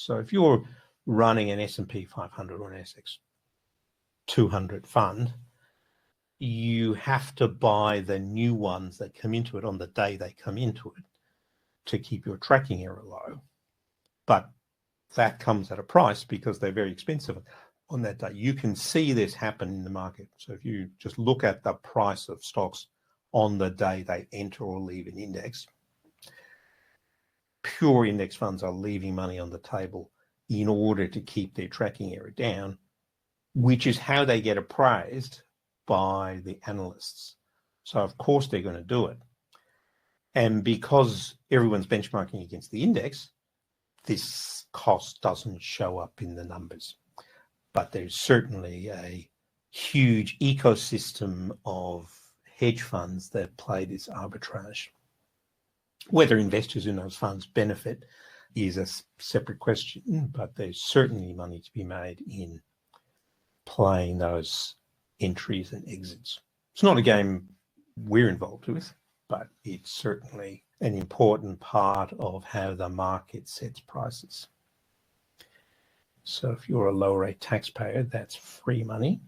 So if you're running an S&P 500 or an SX 200 fund, you have to buy the new ones that come into it on the day they come into it to keep your tracking error low. But that comes at a price because they're very expensive on that day. You can see this happen in the market. So if you just look at the price of stocks on the day they enter or leave an index, pure index funds are leaving money on the table in order to keep their tracking error down, which is how they get appraised by the analysts. So of course they're going to do it. And because everyone's benchmarking against the index, this cost doesn't show up in the numbers. But there's certainly a huge ecosystem of hedge funds that play this arbitrage. Whether investors in those funds benefit is a separate question, but there's certainly money to be made in playing those entries and exits. It's not a game we're involved with, but it's certainly an important part of how the market sets prices. So if you're a low rate taxpayer, that's free money.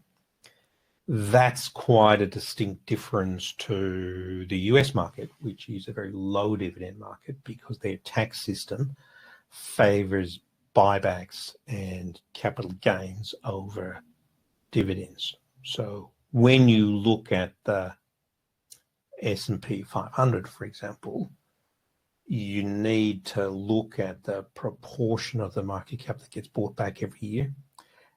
That's quite a distinct difference to the US market, which is a very low dividend market because their tax system favors buybacks and capital gains over dividends. So when you look at the S&P 500, for example, you need to look at the proportion of the market cap that gets bought back every year.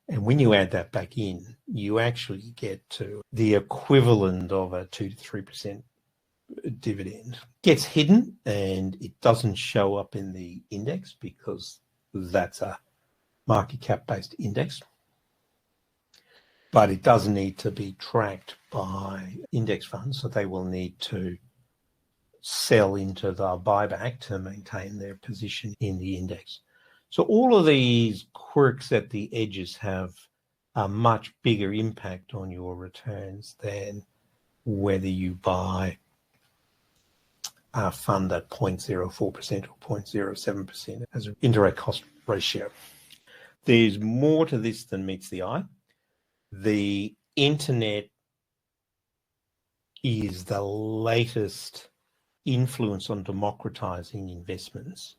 And when you add that back in, you actually get to the equivalent of a 2 to 3% dividend. It gets hidden and it doesn't show up in the index because that's a market cap based index. But it does need to be tracked by index funds, so they will need to sell into the buyback to maintain their position in the index. So all of these quirks at the edges have a much bigger impact on your returns than whether you buy a fund at 0.04% or 0.07% as an indirect cost ratio. There's more to this than meets the eye. The internet is the latest influence on democratizing investments.